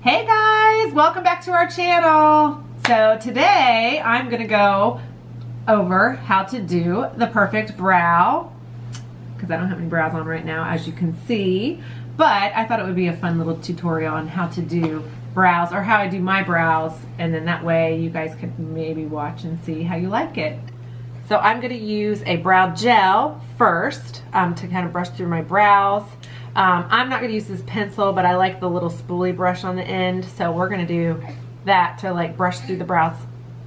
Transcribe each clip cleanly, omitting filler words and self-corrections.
Hey guys, welcome back to our channel. So today I'm gonna go over how to do the perfect brow because I don't have any brows on right now, as you can see, but I thought it would be a fun little tutorial on how to do brows, or how I do my brows, and then that way you guys could maybe watch and see how you like it. So I'm gonna use a brow gel first to kind of brush through my brows. I'm not going to use this pencil, but I like the little spoolie brush on the end, so we're going to do that to like brush through the brows.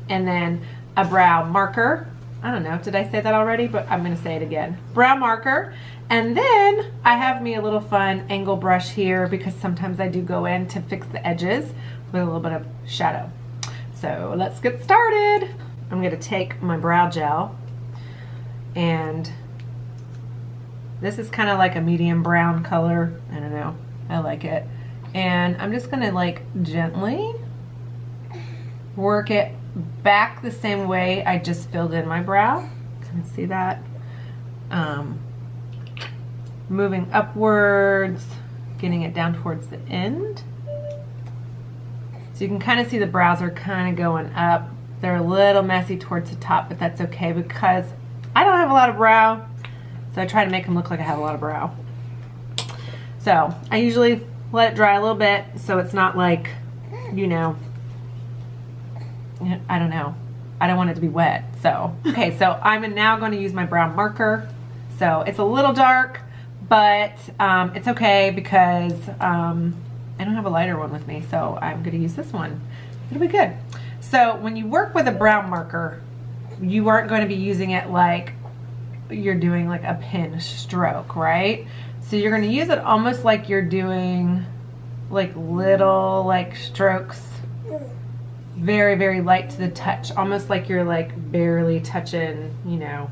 And then a brow marker. I don't know, did I say that already? But I'm going to say it again. Brow marker. And then I have me a little fun angle brush here because sometimes I do go in to fix the edges with a little bit of shadow. So let's get started. I'm going to take my brow gel, and this is kind of like a medium brown color. I don't know. I like it. And I'm just going to like gently work it back the same way I just filled in my brow. Can you see that? Moving upwards, getting it down towards the end. So you can kind of see the brows are kind of going up. They're a little messy towards the top, but that's okay because I don't have a lot of brow. So I try to make them look like I have a lot of brow. So I usually let it dry a little bit so it's not like, you know, I don't know. I don't want it to be wet. So, okay, so I'm now going to use my brow marker. So it's a little dark, but it's okay because I don't have a lighter one with me. So I'm going to use this one. It'll be good. So when you work with a brow marker, you aren't going to be using it like you're doing like a pen stroke, right? So you're going to use it almost like you're doing like little like strokes, very, very light to the touch, almost like you're like barely touching, you know,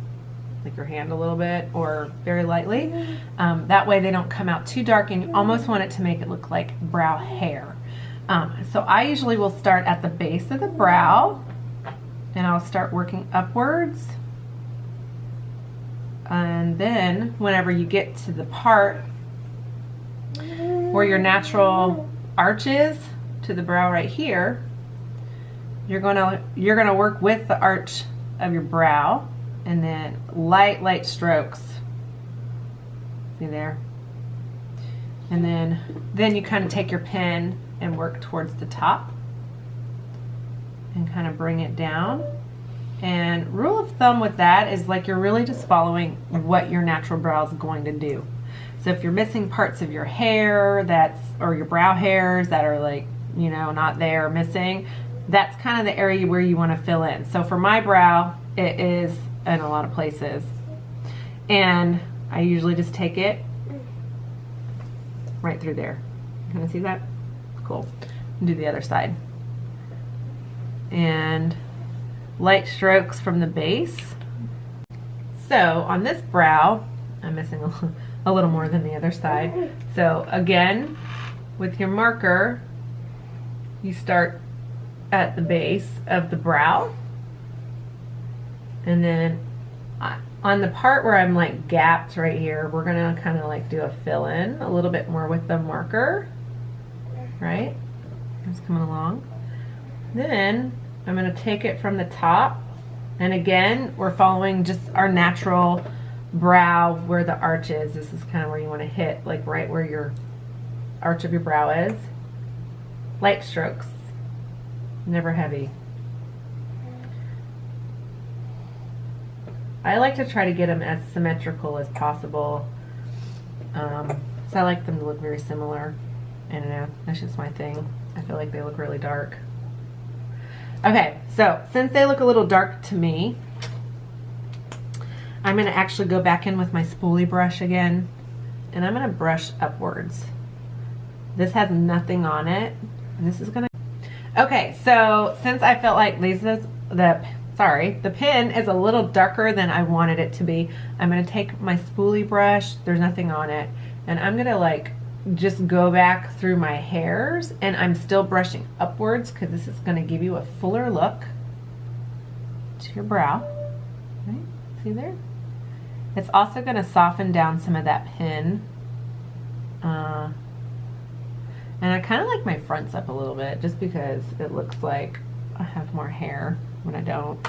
like your hand a little bit or very lightly. That way they don't come out too dark, and you almost want it to make it look like brow hair. So I usually will start at the base of the brow, and I'll start working upwards. And then whenever you get to the part where your natural arch is to the brow right here, you're gonna work with the arch of your brow, and then light strokes. See there? And then you kind of take your pen and work towards the top and kind of bring it down. And rule of thumb with that is like you're really just following what your natural brow is going to do. So if you're missing parts of your hair or your brow hairs that are like, you know, not there, missing, that's kind of the area where you want to fill in. So for my brow, it is in a lot of places. And I usually just take it right through there. Can you see that? Cool. And do the other side. And light strokes from the base. So on this brow, I'm missing a little more than the other side. So again, with your marker, you start at the base of the brow, and then on the part where I'm like gapped right here, we're gonna kind of like do a fill in a little bit more with the marker, right? It's coming along. Then I'm going to take it from the top, and again we're following just our natural brow where the arch is. This is kind of where you want to hit, like right where your arch of your brow is. Light strokes, never heavy. I like to try to get them as symmetrical as possible, so I like them to look very similar. I don't know, that's just my thing. I feel like they look really dark. Okay, so since they look a little dark to me, I'm going to actually go back in with my spoolie brush again, and I'm going to brush upwards. This has nothing on it, and this is going to... Okay, so since I felt like the pen is a little darker than I wanted it to be, I'm going to take my spoolie brush, there's nothing on it, and I'm going to like just go back through my hairs, and I'm still brushing upwards because this is going to give you a fuller look to your brow. Right? See there? It's also going to soften down some of that pen. And I kind of like my fronts up a little bit just because it looks like I have more hair when I don't.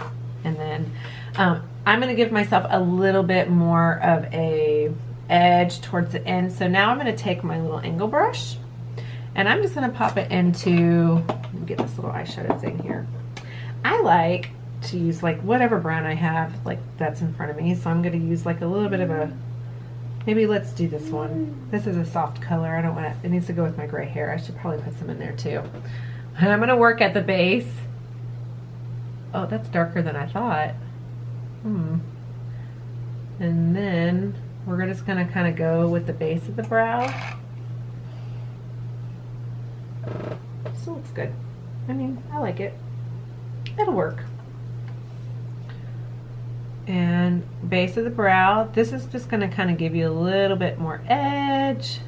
And then I'm going to give myself a little bit more of a edge towards the end. So now I'm going to take my little angle brush and I'm just going to pop it into, let me get this little eyeshadow thing here. I like to use like whatever brown I have, like that's in front of me. So I'm going to use like a little bit of a, maybe let's do this one. This is a soft color. I don't want it needs to go with my gray hair. I should probably put some in there too. And I'm going to work at the base. Oh, that's darker than I thought. And then we're just going to kind of go with the base of the brow. Still looks good. I mean, I like it. It'll work. And base of the brow, this is just going to kind of give you a little bit more edge.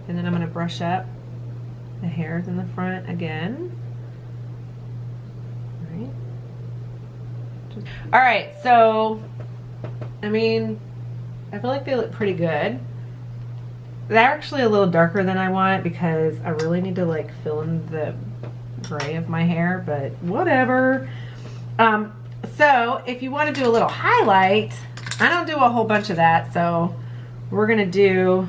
And then I'm going to brush up the hairs in the front again. All right, so I mean, I feel like they look pretty good. They're actually a little darker than I want because I really need to like fill in the gray of my hair, but whatever. So if you want to do a little highlight, I don't do a whole bunch of that, so we're gonna do,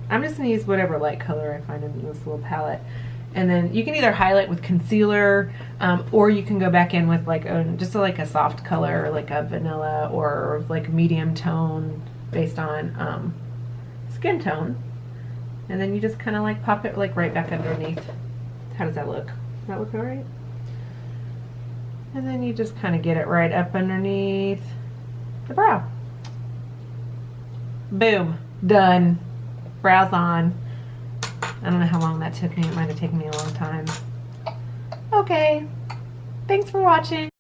I'm just gonna use whatever light color I find in this little palette. And then you can either highlight with concealer, or you can go back in with like just like a soft color, like a vanilla or like medium tone based on skin tone. And then you just kind of like pop it like right back underneath. How does that look? Does that look all right? And then you just kind of get it right up underneath the brow. Boom, done. Brows on. I don't know how long that took me. It might have taken me a long time. Okay. Thanks for watching.